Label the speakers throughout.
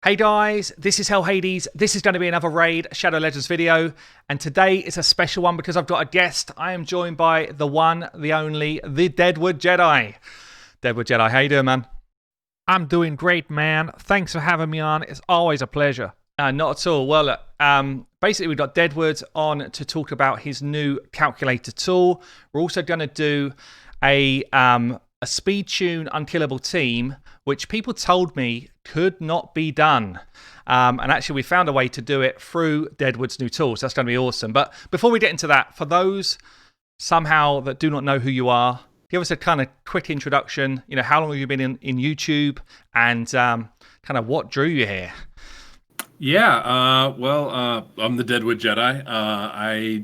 Speaker 1: Hey guys, this is Hell Hades. This is going to be another Raid Shadow Legends video, and today is a special one because I've got a guest. I am joined by the one, the only, the Deadwood Jedi. Deadwood Jedi, how you doing, man? I'm doing great, man. Thanks for having me on. It's always a pleasure. Not at all. Well, basically we've got Deadwood on to talk about his new calculator tool. We're also going to do a speed tune unkillable team, which people told me could not be done. And actually we found a way to do it through Deadwood's new tool. So that's going to be awesome. But before we get into that, for those somehow that do not know who you are, give us a kind of quick introduction. You know, how long have you been in YouTube, and kind of what drew you here?
Speaker 2: Yeah, I'm the Deadwood Jedi. I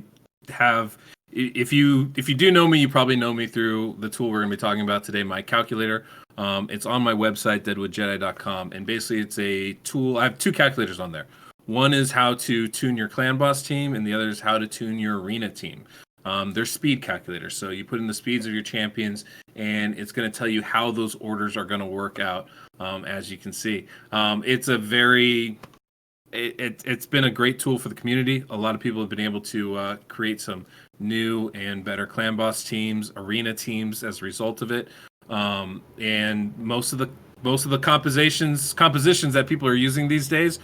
Speaker 2: have, if you do know me, you probably know me through the tool we're going to be talking about today, my calculator. It's on my website, deadwoodjedi.com, and basically it's a tool. I have two calculators on there. One is how to tune your clan boss team, and the other is how to tune your arena team. They're speed calculators, so you put in the speeds of your champions, and it's going to tell you how those orders are going to work out, as you can see. It's a very... It's been a great tool for the community. A lot of people have been able to create some new and better clan boss teams, arena teams as a result of it. And most of the compositions that people are using these days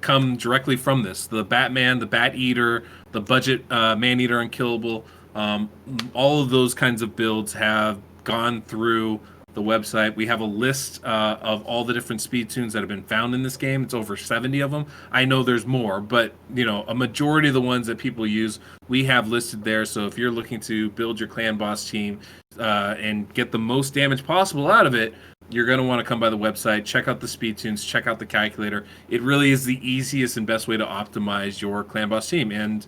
Speaker 2: come directly from this. The Batman, the Bat Eater, the budget Man Eater Unkillable, all of those kinds of builds have gone through the website. We have a list of all the different speed tunes that have been found in this game. It's over 70 of them. I know there's more, but you know, a majority of the ones that people use, we have listed there. So if you're looking to build your clan boss team and get the most damage possible out of it, you're going to want to come by the website, check out the speed tunes, check out the calculator. It really is the easiest and best way to optimize your clan boss team. And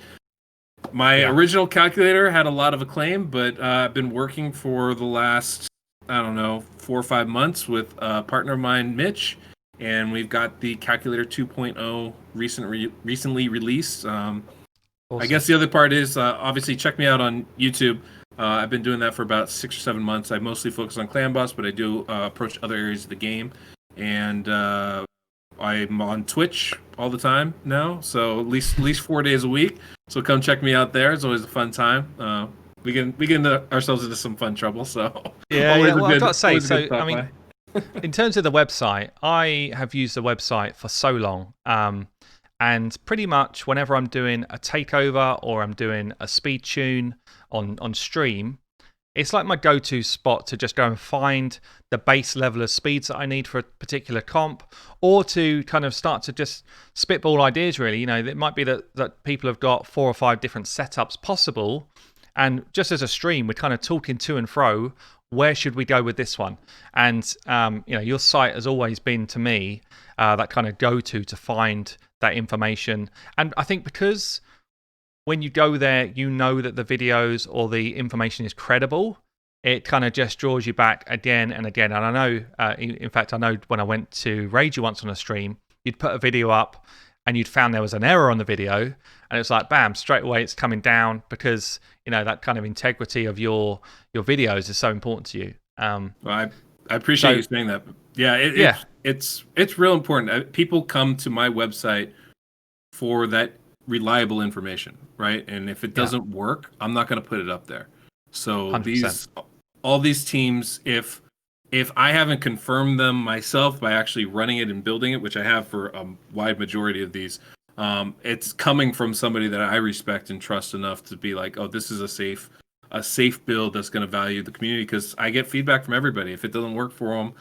Speaker 2: my original calculator had a lot of acclaim, but I've been working for the last, I don't know, 4 or 5 months with a partner of mine, Mitch, and we've got the Calculator 2.0 recently released. Awesome. I guess the other part is, obviously, check me out on YouTube. I've been doing that for about 6 or 7 months. I mostly focus on Clan Boss, but I do approach other areas of the game. And I'm on Twitch all the time now, so at least 4 days a week. So come check me out there. It's always a fun time. We get ourselves into some fun trouble, so
Speaker 1: Well, I've got to say, so I mean, in terms of the website, I have used the website for so long, and pretty much whenever I'm doing a takeover or I'm doing a speed tune on stream, it's like my go-to spot to just go and find the base level of speeds that I need for a particular comp, or to kind of start to just spitball ideas. Really, you know, it might be that people have got 4 or 5 different setups possible. And just as a stream, we're kind of talking to and fro, where should we go with this one? And, you know, your site has always been, to me, that kind of go-to to find that information. And I think because when you go there, you know that the videos or the information is credible, it kind of just draws you back again and again. And I know, in fact, I know when I went to raid you once on a stream, you'd put a video up and you'd found there was an error on the video, and it's like, bam, straight away it's coming down, because, you know, that kind of integrity of your videos is so important to you.
Speaker 2: Well, I appreciate you saying that. Yeah, it's real important. People come to my website for that reliable information, right? And if it doesn't work, I'm not going to put it up there. So
Speaker 1: 100%.
Speaker 2: all these teams, if I haven't confirmed them myself by actually running it and building it, which I have for a wide majority of these, it's coming from somebody that I respect and trust enough to be like, oh, this is a safe build that's going to value the community, because I get feedback from everybody. If it doesn't work for them,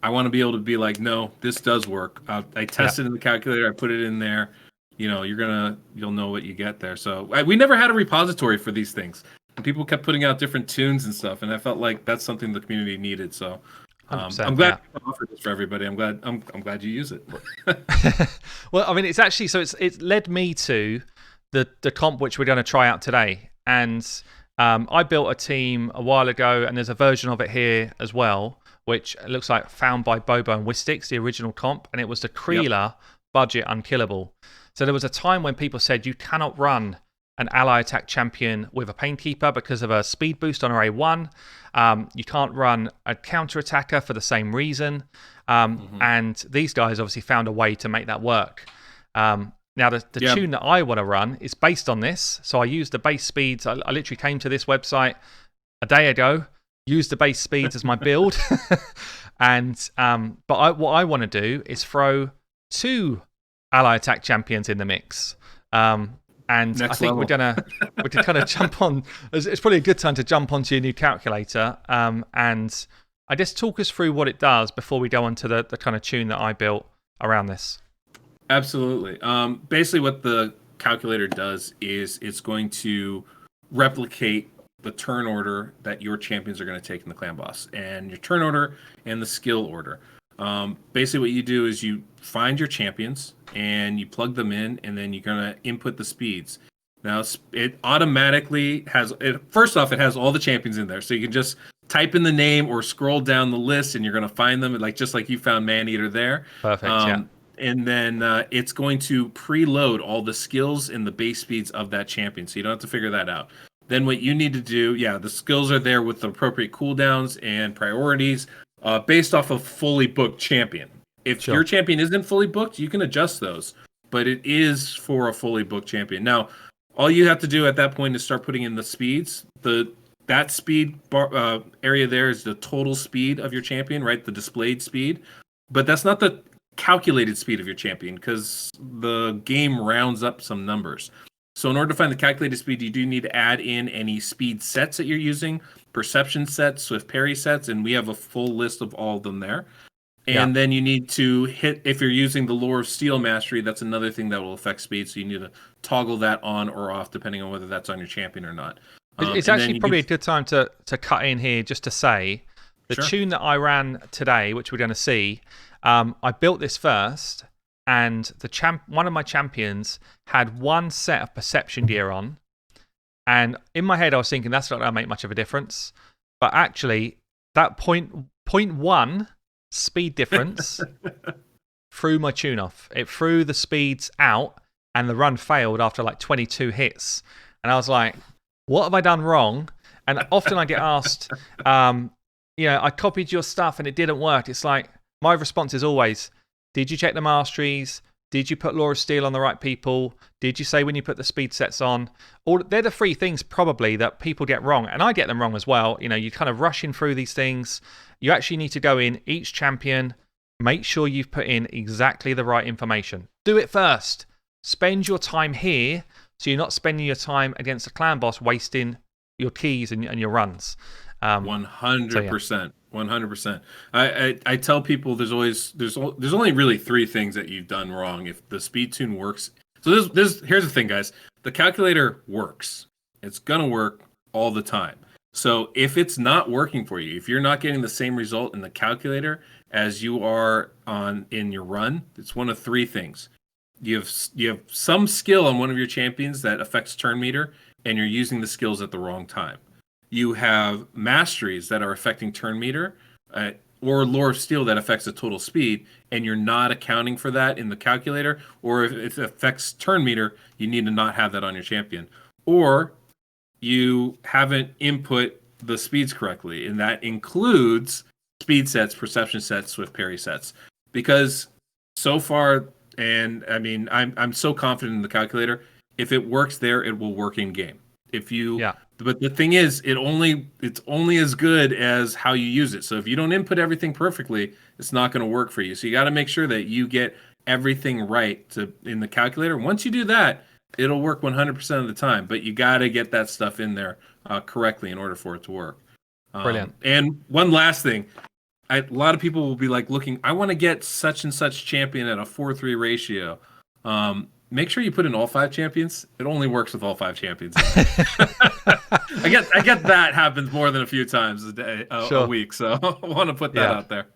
Speaker 2: I want to be able to be like, no, this does work. I tested in the calculator, I put it in there. You know, you'll know what you get there. So we never had a repository for these things. And people kept putting out different tunes and stuff, and I felt like that's something the community needed. So I'm glad you offered this for everybody. I'm glad you use it.
Speaker 1: Well, I mean, it's actually, so it's led me to the comp which we're going to try out today. And I built a team a while ago, and there's a version of it here as well, which looks like found by Bobo and Wistix, the original comp, and it was the Kreela budget unkillable. So there was a time when people said you cannot run an ally attack champion with a Painkeeper because of a speed boost on her A1. You can't run a counter attacker for the same reason. And these guys obviously found a way to make that work. Now, the tune that I want to run is based on this. So I used the base speeds. I literally came to this website a day ago, used the base speeds as my build. But what I want to do is throw 2 ally attack champions in the mix. And
Speaker 2: Next
Speaker 1: I think
Speaker 2: level.
Speaker 1: we can kind of jump on. It's probably a good time to jump onto your new calculator. And I guess talk us through what it does before we go on to the kind of tune that I built around this.
Speaker 2: Absolutely. Basically, what the calculator does is it's going to replicate the turn order that your champions are going to take in the clan boss, and your turn order and the skill order. Basically, what you do is you find your champions and you plug them in, and then you're going to input the speeds. Now, it automatically has, first off, it has all the champions in there, so you can just type in the name or scroll down the list, and you're going to find them, just like you found Maneater there.
Speaker 1: Perfect, yeah.
Speaker 2: And then it's going to preload all the skills and the base speeds of that champion, so you don't have to figure that out. Then what you need to do, the skills are there with the appropriate cooldowns and priorities based off of fully booked champion. If your champion isn't fully booked, you can adjust those, but it is for a fully booked champion. Now, all you have to do at that point is start putting in the speeds. That speed bar, area there is the total speed of your champion, right? The displayed speed. But that's not the calculated speed of your champion, because the game rounds up some numbers. So in order to find the calculated speed, you do need to add in any speed sets that you're using, perception sets, swift parry sets, and we have a full list of all of them there. And then you need to hit, if you're using the Lore of Steel mastery, that's another thing that will affect speed, so you need to toggle that on or off depending on whether that's on your champion or not.
Speaker 1: It's actually probably a good time to cut in here just to say the tune that I ran today, which we're going to see, I built this first, and one of my champions had one set of perception gear on, and in my head I was thinking that's not going to make much of a difference, but actually that 0.1 speed difference threw my tune off. It threw the speeds out, and the run failed after like 22 hits, and I was like, what have I done wrong? And often I get asked, I copied your stuff and it didn't work. It's like, my response is always, did you check the masteries? Did you put Lore of Steel on the right people? Did you say when you put the speed sets on? They're the 3 things probably that people get wrong, and I get them wrong as well. You're kind of rushing through these things. You actually need to go in each champion, make sure you've put in exactly the right information. Do it first. Spend your time here, so you're not spending your time against a clan boss wasting your keys and your runs.
Speaker 2: 100%. 100%. I tell people there's only really 3 things that you've done wrong if the speed tune works. So here's the thing, guys. The calculator works. It's gonna work all the time. So if it's not working for you, if you're not getting the same result in the calculator as you are in your run, it's one of 3 things. You have some skill on one of your champions that affects turn meter, and you're using the skills at the wrong time. You have masteries that are affecting turn meter, or Lore of Steel that affects the total speed, and you're not accounting for that in the calculator, or if it affects turn meter, you need to not have that on your champion. Or you haven't input the speeds correctly, and that includes speed sets, perception sets, swift parry sets. Because so far, and I mean, I'm so confident in the calculator, if it works there, it will work in game. But the thing is, it's only as good as how you use it. So if you don't input everything perfectly, it's not going to work for you. So you got to make sure that you get everything right in the calculator. Once you do that, it'll work 100% of the time. But you got to get that stuff in there correctly in order for it to work.
Speaker 1: Brilliant.
Speaker 2: And one last thing. A lot of people will be like looking, I want to get such and such champion at a 4-3 ratio. Make sure you put in all 5 champions. It only works with all 5 champions. I get that happens more than a few times a week. So I want to put that out there.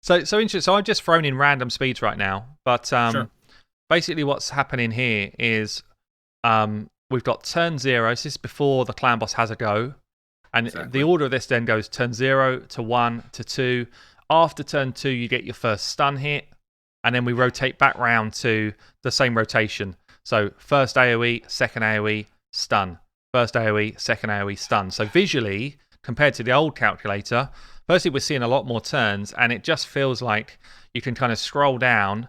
Speaker 1: So interesting. So I've just thrown in random speeds right now, but basically what's happening here is we've got turn 0. So this is before the clan boss has a go. And the order of this then goes turn 0 to 1 to 2. After turn 2, you get your first stun hit. And then we rotate back round to the same rotation. So first AoE, second AoE, stun. First AoE, second AoE, stun. So visually, compared to the old calculator, firstly, we're seeing a lot more turns, and it just feels like you can kind of scroll down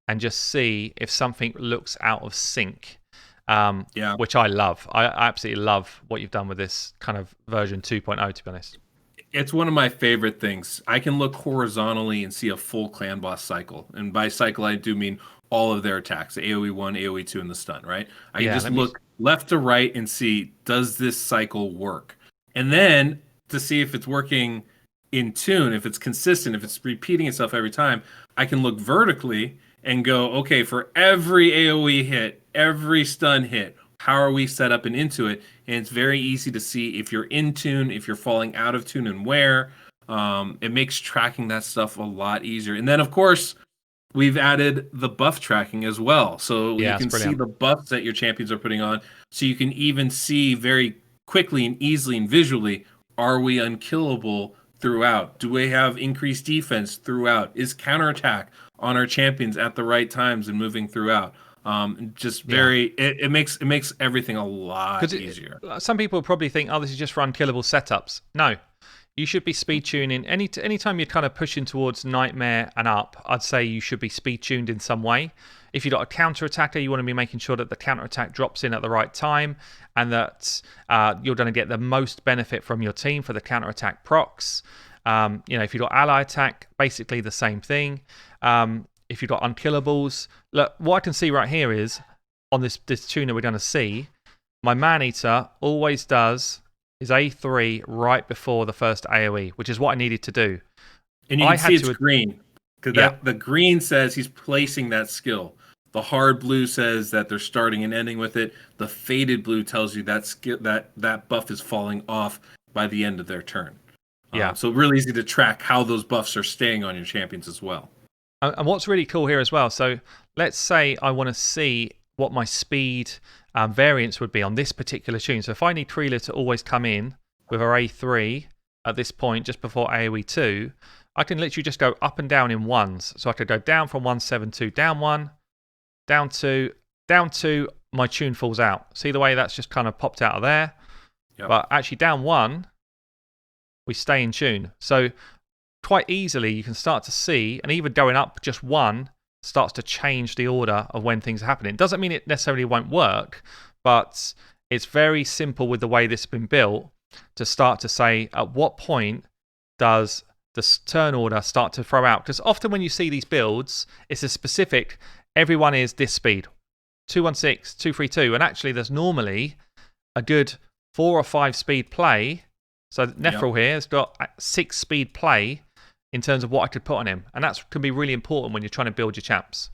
Speaker 1: and just see if something looks out of sync, which I love. I absolutely love what you've done with this kind of version 2.0, to be honest.
Speaker 2: It's one of my favorite things. I can look horizontally and see a full clan boss cycle. And by cycle, I do mean all of their attacks, the AoE 1, AoE 2, and the stun, right? I can just look left to right and see, does this cycle work? And then to see if it's working in tune, if it's consistent, if it's repeating itself every time, I can look vertically and go, okay, for every AoE hit, every stun hit, how are we set up and into it? And it's very easy to see if you're in tune, if you're falling out of tune, and where. It makes tracking that stuff a lot easier. And then, of course, we've added the buff tracking as well. So you can see the buffs that your champions are putting on. So you can even see very quickly and easily and visually, are we unkillable throughout? Do we have increased defense throughout? Is counterattack on our champions at the right times and moving throughout? It makes everything a lot easier.
Speaker 1: Some people probably think, oh, this is just for unkillable setups. No, you should be speed tuning. Anytime you're kind of pushing towards Nightmare and up, I'd say you should be speed tuned in some way. If you've got a counter attacker, you want to be making sure that the counter attack drops in at the right time, and that you're going to get the most benefit from your team for the counter attack procs. If you've got ally attack, basically the same thing. If you've got unkillables, look, what I can see right here is, on this tune that we're going to see, my Man-Eater always does his A3 right before the first AoE, which is what I needed to do.
Speaker 2: And you can see it's green, because the green says he's placing that skill. The hard blue says that they're starting and ending with it. The faded blue tells you that buff is falling off by the end of their turn. So really easy to track how those buffs are staying on your champions as well.
Speaker 1: And what's really cool here as well, so let's say I want to see what my speed variance would be on this particular tune. So if I need Treela to always come in with her A3 at this point, just before AoE 2, I can literally just go up and down in ones. So I could go down from 172, down 1, down 2, down 2, my tune falls out. See the way that's just kind of popped out of there? Yep. But actually down 1, we stay in tune. So quite easily you can start to see, and even going up just 1 starts to change the order of when things are happening. It doesn't mean it necessarily won't work, but it's very simple with the way this has been built to start to say at what point does the turn order start to throw out. Because often when you see these builds, it's a specific, everyone is this speed, 216, 232, and actually there's normally a good 4 or 5 speed play. So Nephrol here has got 6 speed play in terms of what I could put on him. And that can be really important when you're trying to build your champs.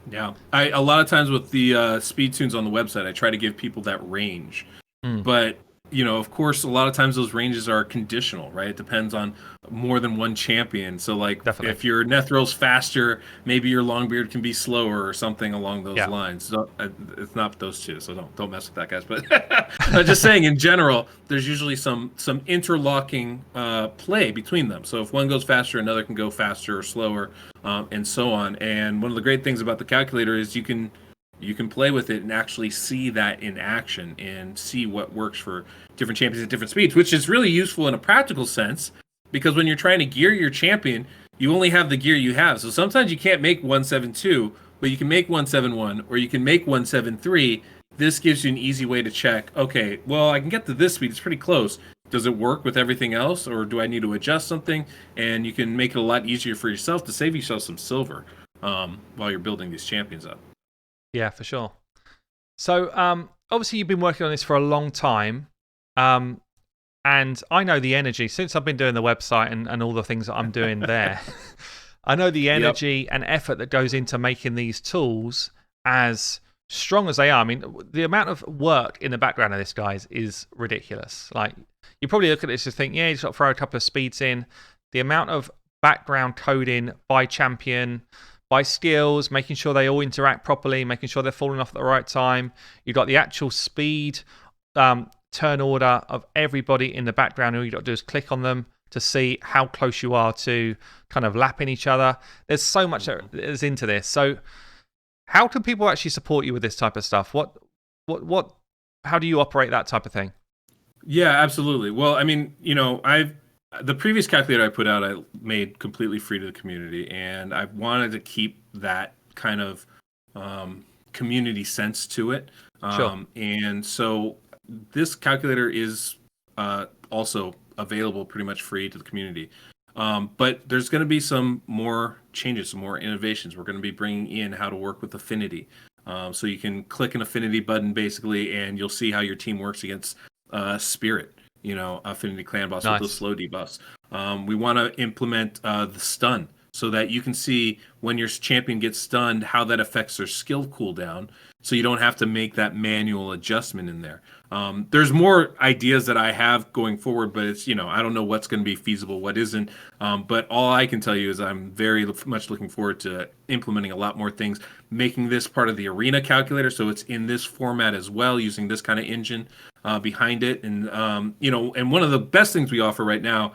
Speaker 2: Yeah. A lot of times with the speed tunes on the website, I try to give people that range. But, of course, a lot of times those ranges are conditional, right? It depends on more than one champion. So, like, if your Nethrol's faster, maybe your Longbeard can be slower or something along those lines. So, it's not those two, so don't mess with that, guys. But I'm just saying, in general, there's usually some interlocking play between them. So if one goes faster, another can go faster or slower, and so on. And one of the great things about the calculator is you can play with it and actually see that in action and see what works for different champions at different speeds, which is really useful in a practical sense, because when you're trying to gear your champion, you only have the gear you have. So sometimes you can't make 172, but you can make 171, or you can make 173. This gives you an easy way to check, okay, well, I can get to this speed. It's pretty close. Does it work with everything else, or do I need to adjust something? And you can make it a lot easier for yourself to save yourself some silver while you're building these champions up.
Speaker 1: Yeah, for sure. So, obviously, you've been working on this for a long time. And I know the energy, since I've been doing the website and all the things that I'm doing there, I know the energy and effort that goes into making these tools as strong as they are. I mean, the amount of work in the background of this, guys, is ridiculous. Like, you probably look at this and think, yeah, you just got to throw a couple of speeds in. The amount of background coding by champion, by skills, making sure they all interact properly, making sure they're falling off at the right time. You've got the actual speed turn order of everybody in the background. All you've got to do is click on them to see how close you are to kind of lapping each other. There's so much that is into this. So how can people actually support you with this type of stuff? What how do you operate that type of thing?
Speaker 2: Yeah, absolutely. Well, I mean, the previous calculator I put out, I made completely free to the community, and I wanted to keep that kind of community sense to it.
Speaker 1: Sure.
Speaker 2: And so this calculator is also available pretty much free to the community. But there's going to be some more changes, some more innovations. We're going to be bringing in how to work with affinity. So you can click an affinity button basically, and you'll see how your team works against Spirit, affinity clan boss with those slow debuffs. We want to implement the stun so that you can see when your champion gets stunned how that affects their skill cooldown, so you don't have to make that manual adjustment in there. There's more ideas that I have going forward, but it's, I don't know what's going to be feasible, what isn't. But all I can tell you is I'm very much looking forward to implementing a lot more things, making this part of the arena calculator so it's in this format as well, using this kind of engine behind it. And, and one of the best things we offer right now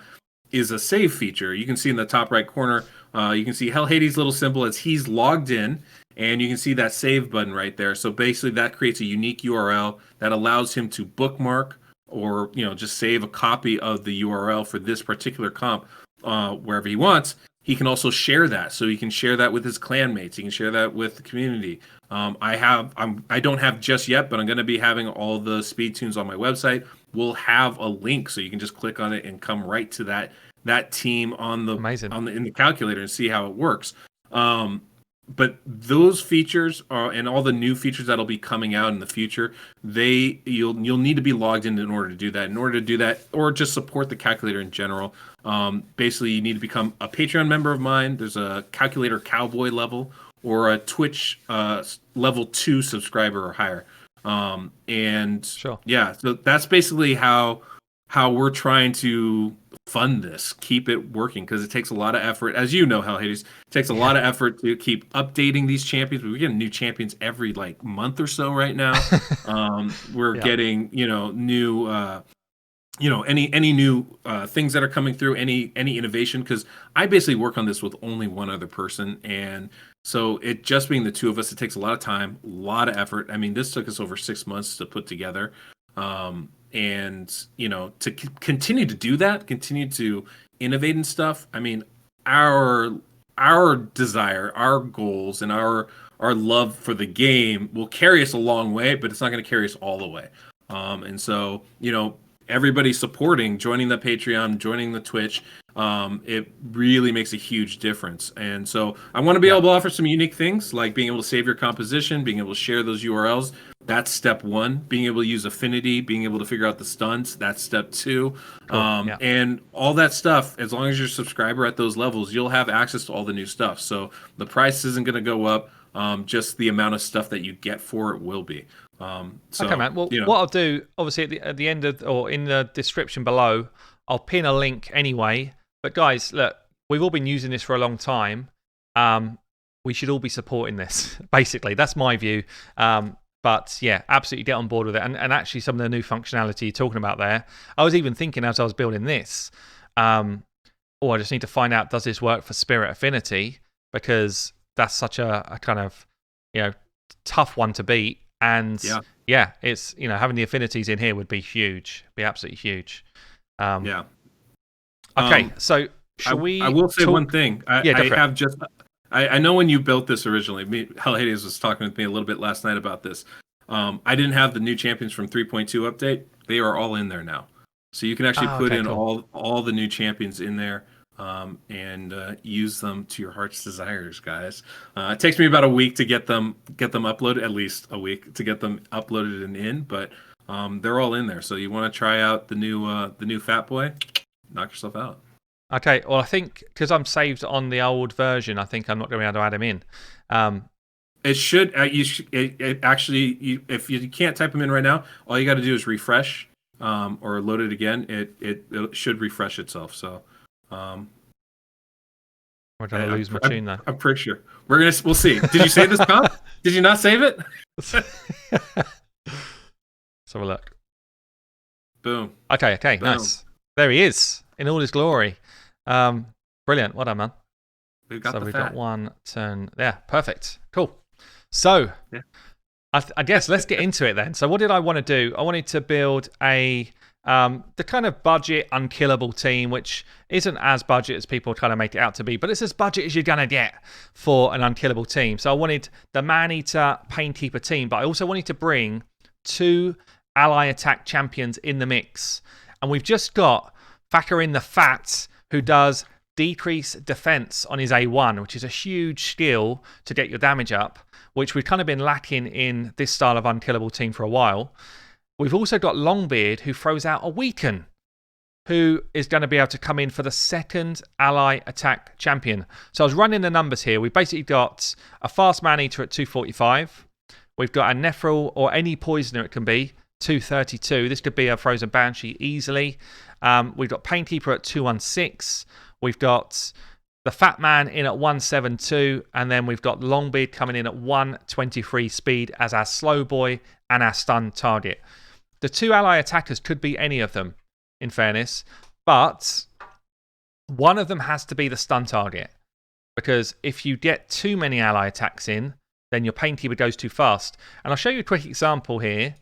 Speaker 2: is a save feature. You can see in the top right corner, you can see Hell Hades' little symbol as he's logged in, and you can see that save button right there. So basically that creates a unique URL that allows him to bookmark or, just save a copy of the URL for this particular comp wherever he wants. He can also share that. So he can share that with his clanmates. He can share that with the community. I don't have just yet, but I'm going to be having all the speed tunes on my website. We'll have a link so you can just click on it and come right to that team in the calculator and see how it works. But those features and all the new features that'll be coming out in the future, you'll need to be logged in order to do that. In order to do that, or just support the calculator in general, basically you need to become a Patreon member of mine. There's a calculator cowboy level or a Twitch level 2 subscriber or higher. And
Speaker 1: sure.
Speaker 2: Yeah, so that's basically how we're trying to fund this, keep it working, because it takes a lot of effort. As you know, Hell Hades, it takes a lot of effort to keep updating these champions. We're getting new champions every month or so right now. We're getting new any new things that are coming through, any innovation, because I basically work on this with only one other person, and so it just being the two of us, it takes a lot of time, a lot of effort. I mean, this took us over 6 months to put together. And to continue to do that, continue to innovate and stuff. I mean, our desire, our goals, and our love for the game will carry us a long way, but it's not going to carry us all the way. And so, everybody supporting, joining the Patreon, joining the Twitch, it really makes a huge difference. And so I want to be able to offer some unique things, like being able to save your composition, being able to share those URLs. That's step 1. Being able to use affinity, being able to figure out the stunts, that's step 2. Cool. And all that stuff, as long as you're a subscriber at those levels, you'll have access to all the new stuff. So the price isn't going to go up. Just the amount of stuff that you get for it will be.
Speaker 1: Okay, man. Well, what I'll do, obviously, at the end of, or in the description below, I'll pin a link anyway. But guys, look, we've all been using this for a long time. We should all be supporting this. Basically, that's my view. But yeah, absolutely get on board with it. And actually, some of the new functionality you're talking about there, I was even thinking as I was building this, I just need to find out, does this work for Spirit Affinity? Because that's such a kind of tough one to beat. And yeah, it's having the affinities in here would be huge, be absolutely huge. Okay, so shall we?
Speaker 2: I will say one thing. I know when you built this originally, Hell Hades was talking with me a little bit last night about this. I didn't have the new champions from 3.2 update. They are all in there now, so you can actually put in all the new champions in there. And use them to your heart's desires, guys. It takes me about a week to get them uploaded, at least a week to get them uploaded and in, but they're all in there. So you want to try out the new Fat Boy, knock yourself out.
Speaker 1: Okay, well, I think because I'm saved on the old version, I think I'm not going to be able to add him in.
Speaker 2: It should. If you can't type them in right now, all you got to do is refresh or load it again. It should refresh itself. So.
Speaker 1: Or did I lose my tune though?
Speaker 2: I'm pretty sure. We'll see. Did you save this comp? Did you not save it?
Speaker 1: Let's have a look.
Speaker 2: Boom.
Speaker 1: Okay, Boom. Nice. There he is in all his glory. Brilliant. Well done, man.
Speaker 2: We've got one turn.
Speaker 1: Yeah, perfect. Cool. So,
Speaker 2: Yeah.
Speaker 1: I guess let's get into it then. So what did I want to do? I wanted to build the kind of budget unkillable team, which isn't as budget as people kind of make it out to be, but it's as budget as you're going to get for an unkillable team. So I wanted the Man-Eater Painkeeper team, but I also wanted to bring 2 ally attack champions in the mix. And we've just got factor in the Fat, who does decrease defense on his A1, which is a huge skill to get your damage up, which we've kind of been lacking in this style of unkillable team for a while. We've also got Longbeard, who throws out a Weaken, who is going to be able to come in for the 2nd ally attack champion. So I was running the numbers here. We've basically got a fast Man-Eater at 245. We've got a Nephrol, or any poisoner it can be, 232. This could be a Frozen Banshee easily. We've got Painkeeper at 216. We've got the Fat Man in at 172, and then we've got Longbeard coming in at 123 speed as our slow boy and our stun target. The 2 ally attackers could be any of them, in fairness, but one of them has to be the stun target, because if you get too many ally attacks in, then your Painkeeper goes too fast. And I'll show you a quick example here.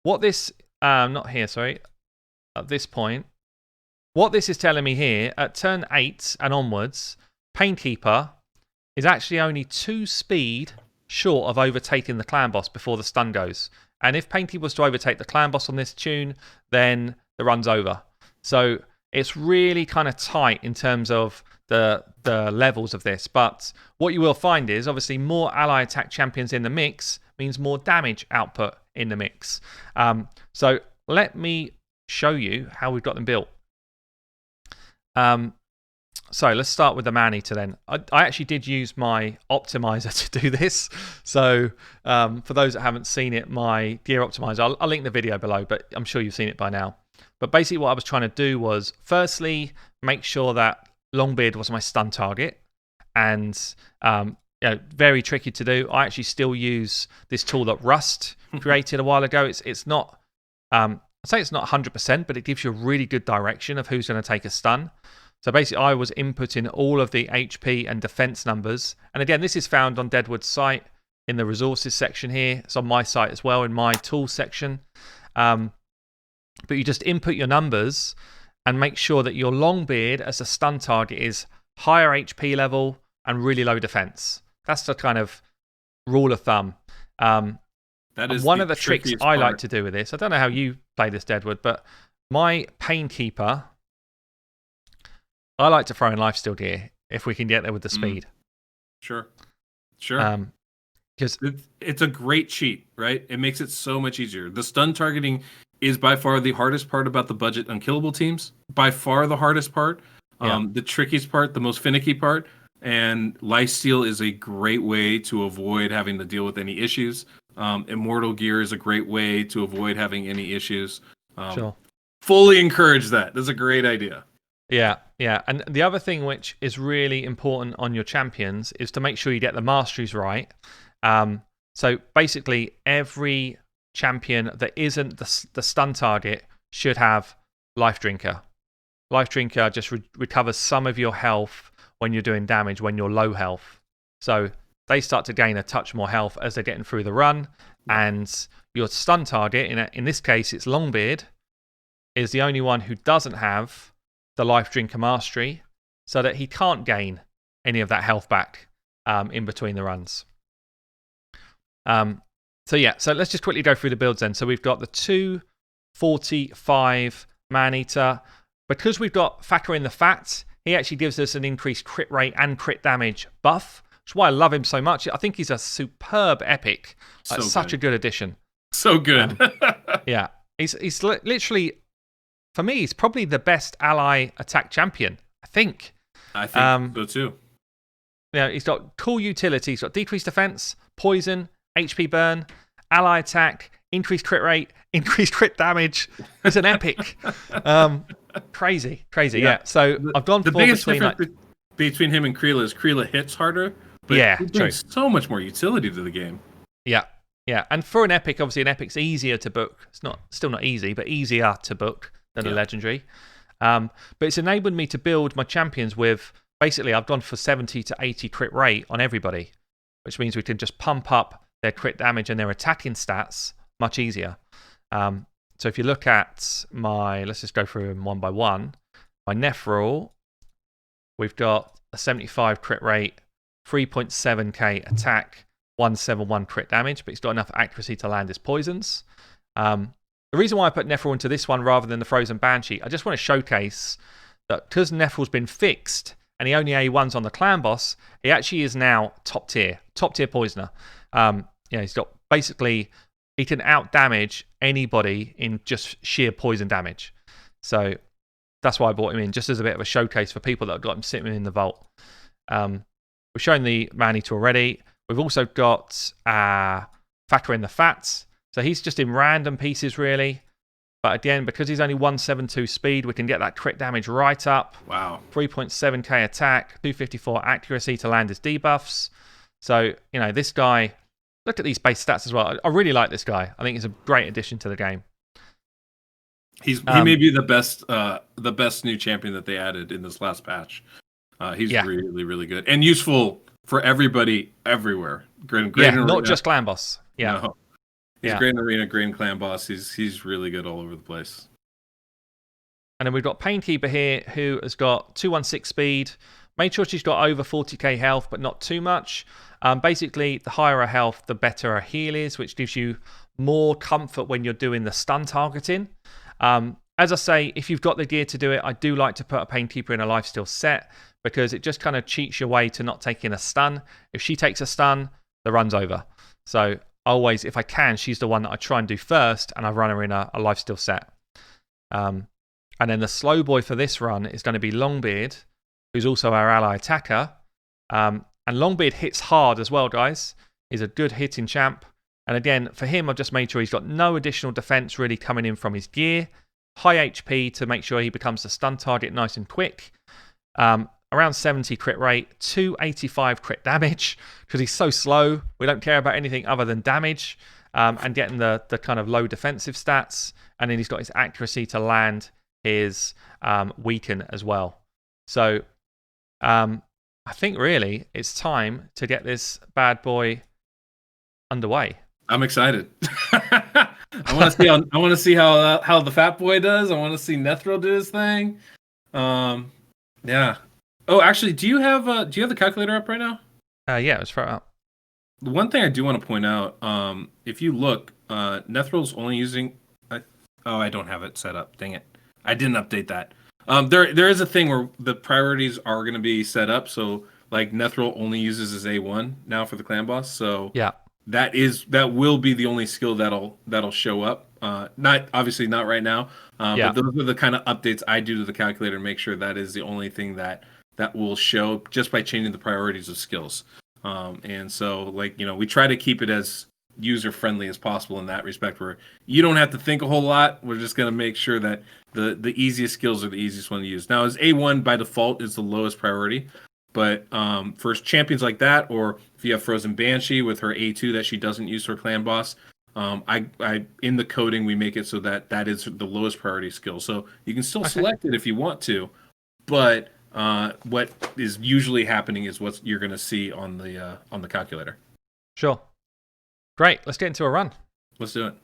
Speaker 1: What this, not here, sorry, at this point, what this is telling me here, at turn 8 and onwards, Painkeeper is actually only 2 speed short of overtaking the clan boss before the stun goes. And if Painkeeper was to overtake the clan boss on this tune, then the run's over. So it's really kind of tight in terms of the levels of this. But what you will find is, obviously, more ally attack champions in the mix means more damage output in the mix. So let me show you how we've got them built. So let's start with the Man-Eater then. I actually did use my optimizer to do this. So for those that haven't seen it, my gear optimizer, I'll link the video below, but I'm sure you've seen it by now. But basically what I was trying to do was, firstly, make sure that Longbeard was my stun target. And very tricky to do. I actually still use this tool that Rust created a while ago. It's not, I'd say it's not 100%, but it gives you a really good direction of who's going to take a stun. So basically, I was inputting all of the HP and defense numbers. And again, this is found on Deadwood's site in the resources section here. It's on my site as well in my tools section. But you just input your numbers and make sure that your Longbeard as a stun target is higher HP level and really low defense. That's the kind of rule of thumb.
Speaker 2: That is
Speaker 1: one of the tricks I like to do with this. I don't know how you play this, Deadwood, but my Painkeeper, I like to throw in lifesteal gear if we can get there with the speed.
Speaker 2: Sure. Because it's a great cheat, right? It makes it so much easier. The stun targeting is by far the hardest part about the budget unkillable teams. By far the hardest part. The trickiest part, the most finicky part. And lifesteal is a great way to avoid having to deal with any issues. Immortal gear is a great way to avoid having any issues.
Speaker 1: Sure.
Speaker 2: Fully encourage that. That's a great idea.
Speaker 1: Yeah. And the other thing which is really important on your champions is to make sure you get the masteries right. So basically, every champion that isn't the stun target should have Life Drinker. Life Drinker just recovers some of your health when you're doing damage, when you're low health. So they start to gain a touch more health as they're getting through the run. And your stun target, in this case it's Longbeard, is the only one who doesn't have the Life Drinker Mastery, so that he can't gain any of that health back in between the runs. So let's just quickly go through the builds then. So we've got the 245 Man-Eater. Because we've got factor in the Fat, he actually gives us an increased crit rate and crit damage buff, which is why I love him so much. I think he's a superb epic. Such a good addition.
Speaker 2: So good.
Speaker 1: Yeah. He's literally, for me, he's probably the best ally attack champion, I think.
Speaker 2: I think so too.
Speaker 1: Yeah, he's got cool utility. He's got decreased defense, poison, HP burn, ally attack, increased crit rate, increased crit damage. It's an epic. Crazy. Yeah. So I've gone for
Speaker 2: biggest difference between him and Kreela is Kreela hits harder, but he brings so much more utility to the game.
Speaker 1: Yeah. And for an epic, obviously an epic's easier to book. It's still not easy, but easier to book than a legendary. But it's enabled me to build my champions with, basically I've gone for 70 to 80 crit rate on everybody, which means we can just pump up their crit damage and their attacking stats much easier. So if you look at let's just go through them one by one. My Nephrol, we've got a 75 crit rate, 3.7k attack, 171 crit damage, but he's got enough accuracy to land his poisons. The reason why I put Nephrol into this one rather than the Frozen Banshee, I just want to showcase that because Nephrol's been fixed and he only A1s on the clan boss, he actually is now top tier poisoner. He's got basically, he can out damage anybody in just sheer poison damage. So that's why I brought him in, just as a bit of a showcase for people that have got him sitting in the vault. We've shown the Man-Eater already. We've also got Factor in the Fats. So he's just in random pieces, really. But again, because he's only 172 speed, we can get that crit damage right up.
Speaker 2: Wow.
Speaker 1: 3.7k attack, 254 accuracy to land his debuffs. So, this guy, look at these base stats as well. I really like this guy. I think he's a great addition to the game.
Speaker 2: He may be the best new champion that they added in this last patch. He's really, really good and useful for everybody everywhere. Great
Speaker 1: not just clan boss. Yeah.
Speaker 2: No. He's great in arena, great in clan boss. He's really good all over the place.
Speaker 1: And then we've got Painkeeper here, who has got 216 speed. Made sure she's got over 40k health, but not too much. Basically, the higher her health, the better her heal is, which gives you more comfort when you're doing the stun targeting. As I say, if you've got the gear to do it, I do like to put a Painkeeper in a lifesteal set because it just kind of cheats your way to not taking a stun. If she takes a stun, the run's over. So always, if I can, she's the one that I try and do first, and I run her in a lifesteal set. And then the slow boy for this run is going to be Longbeard, who's also our ally attacker. And Longbeard hits hard as well, guys. He's a good hitting champ. And again, for him, I've just made sure he's got no additional defense really coming in from his gear. High HP to make sure he becomes a stun target nice and quick. Around 70 crit rate, 285 crit damage, because he's so slow. We don't care about anything other than damage, and getting the kind of low defensive stats. And then he's got his accuracy to land his weaken as well. So I think really it's time to get this bad boy underway.
Speaker 2: I'm excited. I want to see how the fat boy does. I want to see Nephrol do his thing. Yeah. Oh, actually, do you have the calculator up right now?
Speaker 1: Yeah, let's throw it up.
Speaker 2: The one thing I do want to point out, if you look, Nephrol's only using. I don't have it set up. Dang it! I didn't update that. There is a thing where the priorities are going to be set up. So like Nephrol only uses his A1 now for the clan boss. So
Speaker 1: yeah.
Speaker 2: That will be the only skill that'll show up. Not obviously not right now. But those are the kind of updates I do to the calculator to make sure that is the only thing that will show just by changing the priorities of skills. And so we try to keep it as user friendly as possible in that respect, where you don't have to think a whole lot. We're just gonna make sure that the easiest skills are the easiest one to use. Now, as A1 by default is the lowest priority. But for champions like that, or if you have Frozen Banshee with her A2 that she doesn't use for clan boss, I in the coding we make it so that is the lowest priority skill. So you can still select it if you want to, but what is usually happening is what you're going to see on the calculator.
Speaker 1: Sure. Great. Let's get into a run.
Speaker 2: Let's do it.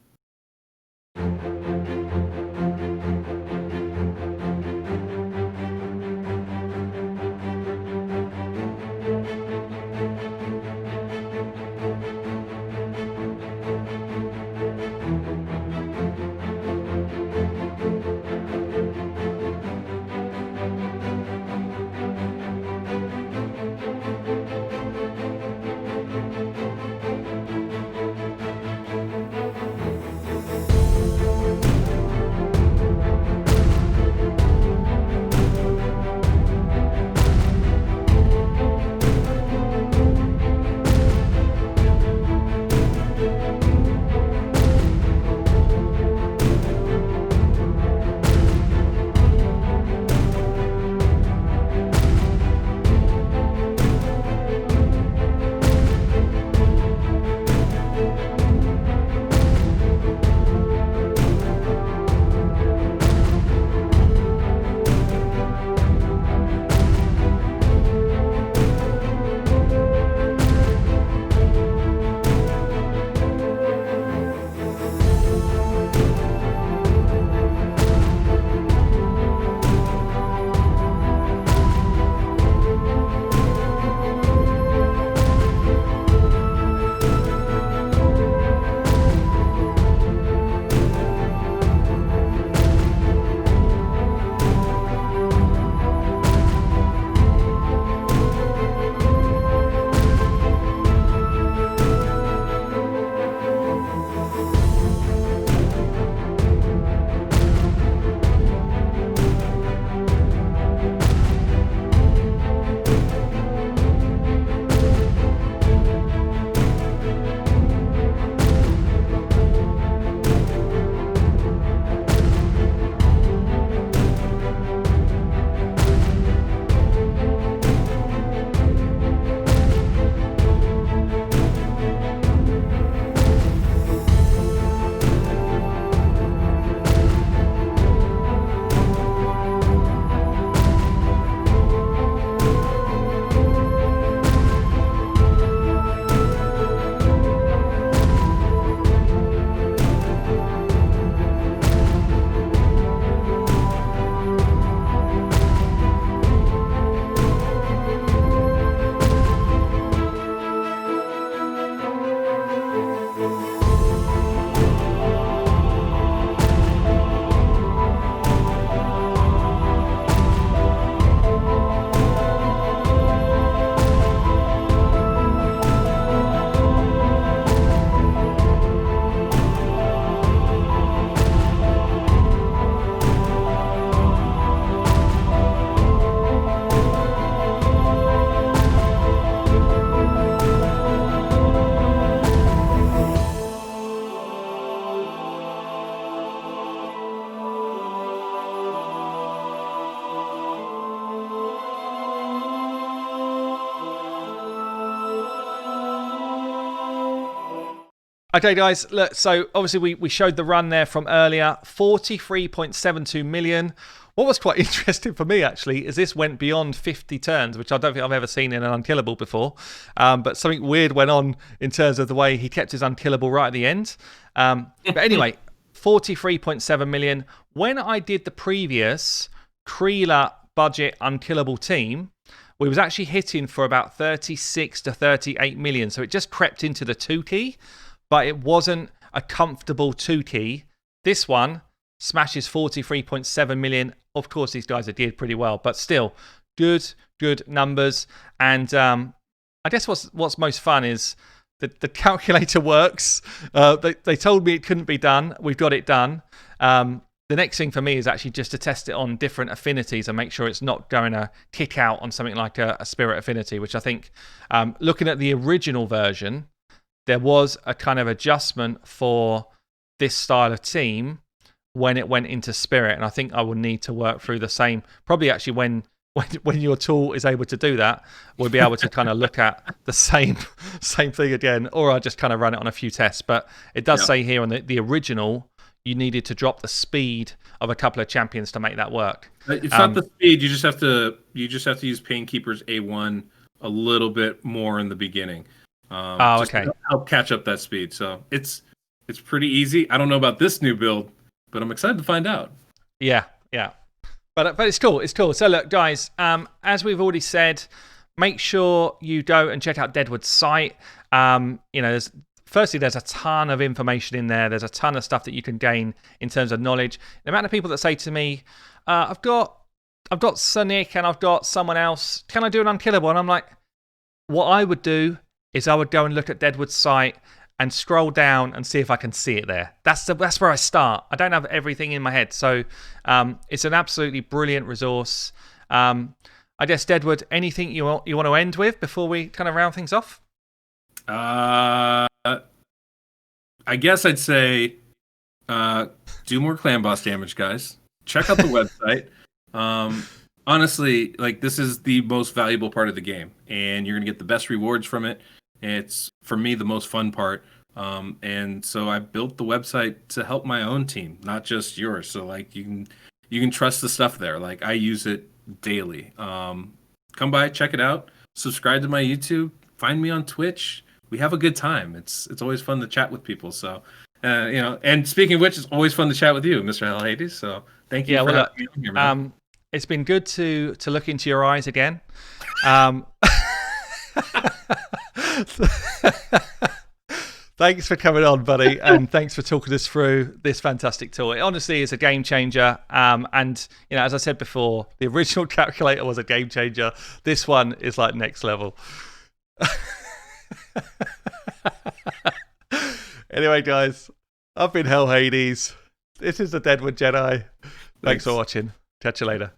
Speaker 1: Okay, guys, look, so obviously we showed the run there from earlier, 43.72 million. What was quite interesting for me, actually, is this went beyond 50 turns, which I don't think I've ever seen in an Unkillable before. But something weird went on in terms of the way he kept his Unkillable right at the end. But anyway, 43.7 million. When I did the previous Kreela budget Unkillable team, we was actually hitting for about 36 to 38 million. So it just crept into the 2 key. But it wasn't a comfortable 2 key. This one smashes 43.7 million. Of course, these guys did pretty well, but still, good numbers. And I guess what's most fun is that the calculator works. They told me it couldn't be done. We've got it done. The next thing for me is actually just to test it on different affinities and make sure it's not going to kick out on something like a spirit affinity, which I think, looking at the original version, there was a kind of adjustment for this style of team when it went into spirit. And I think I will need to work through the same, probably actually when your tool is able to do that, we'll be able to kind of look at the same thing again, or I'll just kind of run it on a few tests. But it does say here on the original, you needed to drop the speed of a couple of champions to make that work.
Speaker 2: It's not the speed, you just have to use Painkeeper's A1 a little bit more in the beginning.
Speaker 1: Okay.
Speaker 2: To help catch up that speed. So it's pretty easy. I don't know about this new build, but I'm excited to find out.
Speaker 1: Yeah. But it's cool. It's cool. So look, guys, as we've already said, make sure you go and check out Deadwood's site. There's a ton of information in there. There's a ton of stuff that you can gain in terms of knowledge. The amount of people that say to me, I've got Sonic and I've got someone else. Can I do an Unkillable? And I'm like, what I would do is I would go and look at Deadwood's site and scroll down and see if I can see it there. That's where I start. I don't have everything in my head. So it's an absolutely brilliant resource. I guess, Deadwood, anything you want to end with before we kind of round things off?
Speaker 2: I guess I'd say do more clan boss damage, guys. Check out the website. Honestly, like, this is the most valuable part of the game, and you're going to get the best rewards from it. It's, for me, the most fun part. And so I built the website to help my own team, not just yours. So, like, you can trust the stuff there. Like, I use it daily. Come by, check it out. Subscribe to my YouTube. Find me on Twitch. We have a good time. It's always fun to chat with people. So, and speaking of which, it's always fun to chat with you, Mr. Hell Hades. So thank you for having me on here, man.
Speaker 1: It's been good to look into your eyes again. Thanks for coming on, buddy, and thanks for talking us through this fantastic tool. It honestly is a game changer. And as I said before, the original calculator was a game changer. This one is like next level. Anyway, guys, I've been Hell Hades. This is the Deadwood Jedi. Thanks for watching. Catch you later.